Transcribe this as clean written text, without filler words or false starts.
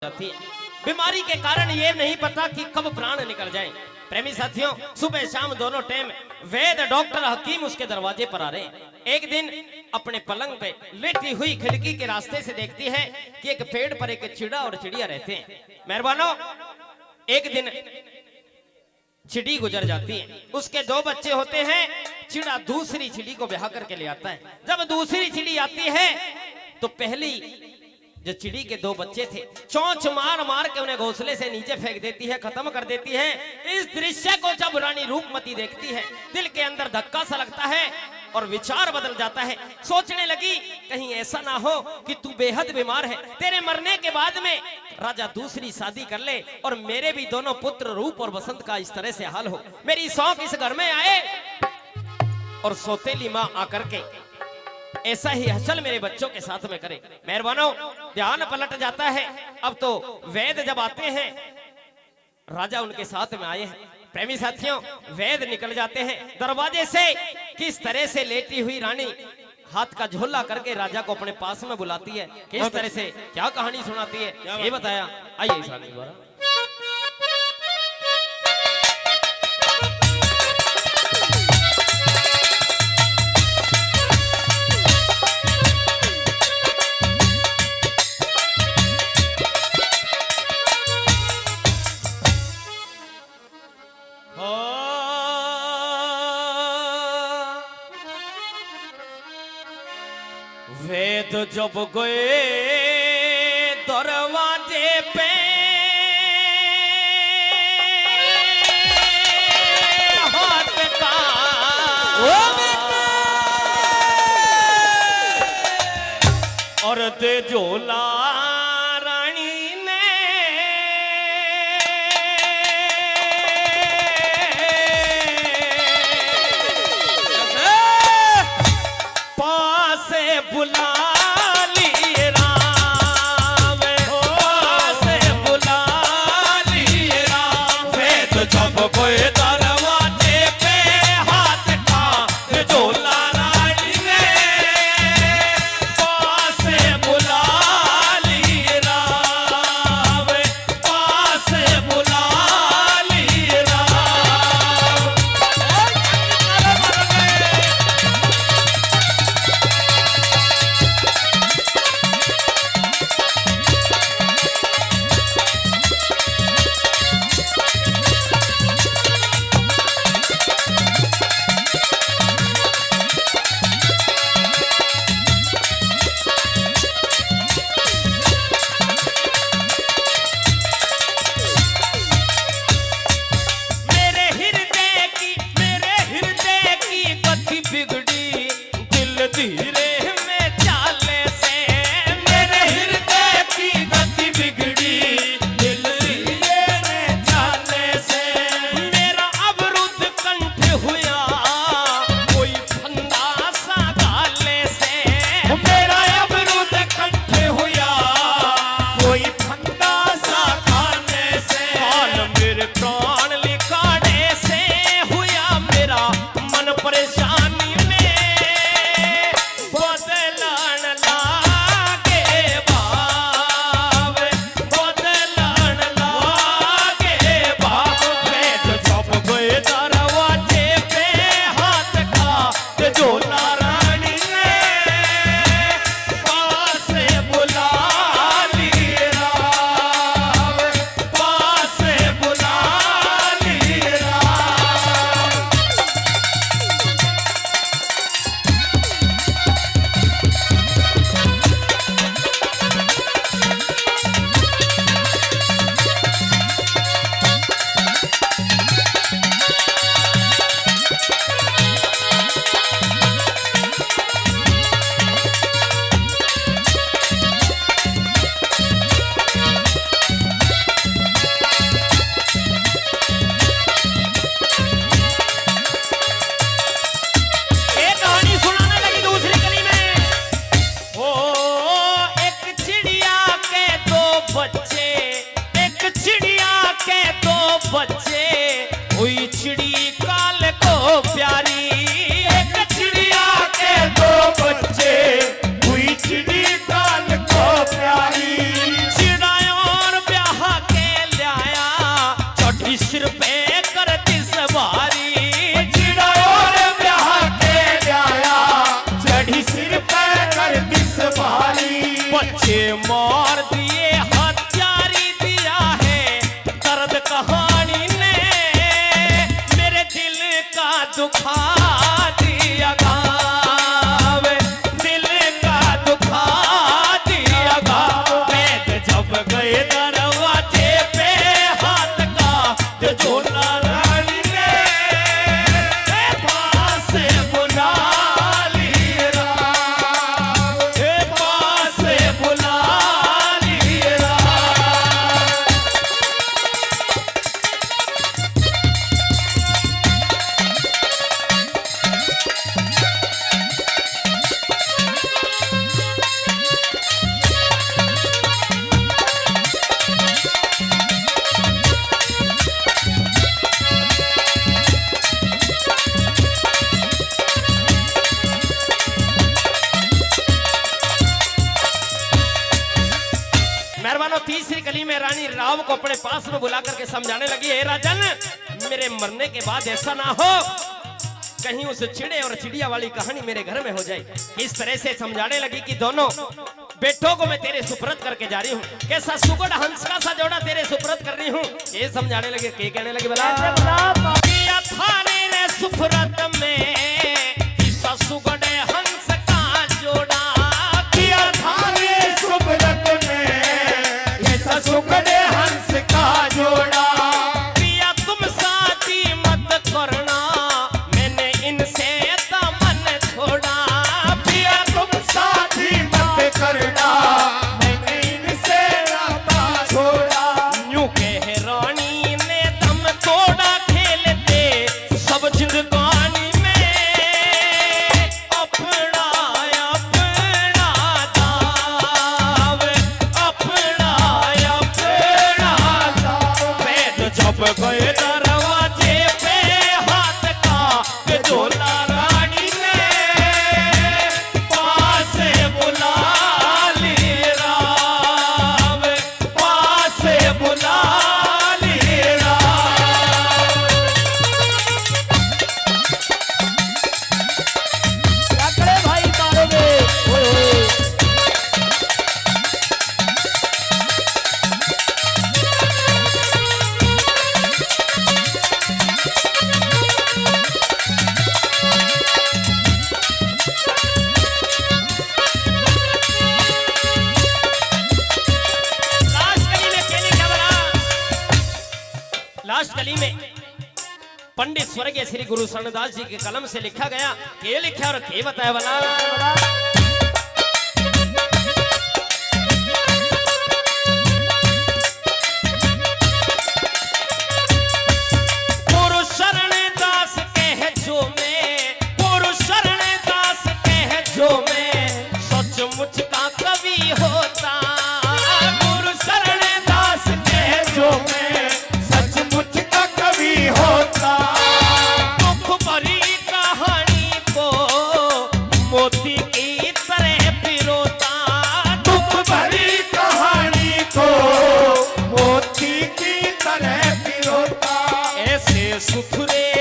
जाती है। बीमारी के कारण ये नहीं पता कि कब प्राण निकल जाए। प्रेमी साथियों, सुबह शाम दोनों टाइम वैद्य डॉक्टर हकीम उसके दरवाजे पर आ रहे हैं। एक दिन अपने पलंग पे लेटी हुई खिड़की के रास्ते से देखती है कि एक पेड़ पर एक चिड़ा और चिड़िया रहते हैं। मेहरबानों, एक दिन चिड़ी गुजर जाती है, उसके दो बच्चे होते हैं। चिड़ा दूसरी चिड़ी को ब्याह करके ले आता है। जब दूसरी चिड़ी आती है तो पहली जो चिड़ी के दो बच्चे थे चोंच मार मार के उन्हें घोंसले से नीचे फेंक देती है, खत्म कर देती है। इस दृश्य को जब रानी रूपमती देखती है, दिल के अंदर धक्का सा लगता है और विचार बदल जाता है। सोचने लगी कहीं ऐसा ना हो कि तू बेहद बीमार है, तेरे मरने के बाद में राजा दूसरी शादी कर ले और मेरे भी दोनों पुत्र रूप और बसंत का इस तरह से हाल हो। मेरी शौक इस घर में आए और सौतेली माँ आकर के ऐसा ही हसल मेरे बच्चों के साथ में करे। मेहरबानों, ध्यान पलट जाता है। अब तो वैद्य जब आते हैं, राजा उनके साथ में आए हैं। प्रेमी साथियों, वैद्य निकल जाते हैं दरवाजे से। किस तरह से लेटी हुई रानी हाथ का झोला करके राजा को अपने पास में बुलाती है, किस तरह से क्या कहानी सुनाती है, ये बताया। आइए इस रानी द्वारा। वेद जब गए दरवाजे पे हाथ का और दे झोला रानी ने पास बुला लिए राम, पास बुला लिए राम। वेद जब कोई दरवाजे पे हाथ का झोला रानी ने पास बुला तीसरी कली में रानी राव को अपने पास में बुला करके समझाने लगी, हे राजन, मेरे मरने के बाद ऐसा ना हो कहीं उस चिड़े और चिड़िया वाली कहानी मेरे घर में हो जाए। इस तरह से समझाने लगी कि दोनों बेटों को मैं तेरे सुपुर्द करके जा रही हूँ, कैसा सुगड़ हंस का सा जोड़ा तेरे सुपुर्द कर रही हूँ। ये समझाने लगे, के कहने लगे बला किया थाने रे सुपुर्द में किसा सुगड़ हंस का जोड़ा, किया थाने सुपुर्द में किसा सुगड़ हंस का जोड़ा। प्रिया तुम शादी मत करना मैंने इनसे दामन छोड़ा, प्रिया तुम शादी मत करना मैंने इनसे नाता छोड़ा। यूं कह रानी ने दम तोड़ा खेलते सब जिंदगानी में, अपना अपना दाव, अपना अपना दाव। वेद जब गए दरवाजे पे हाथ का झोला रानी ने पास बुला ली राम, पास बुला ली राम। भाई मारो में लास्ट कली में पंडित स्वर्गीय श्री गुरु शरणदास जी के कलम से लिखा गया, के लिखा और के बताया बला। गुरु शरणदास कह जो मैं, गुरु शरणदास कह जो मैं सचमुच का कवि होता, गुरु शरणदास कह जो मैं सचमुच का कवि होता। दुख भरी कहानी को मोती की तरह पिरोता, दुख भरी कहानी को मोती की तरह पिरोता। ऐसे सुथरे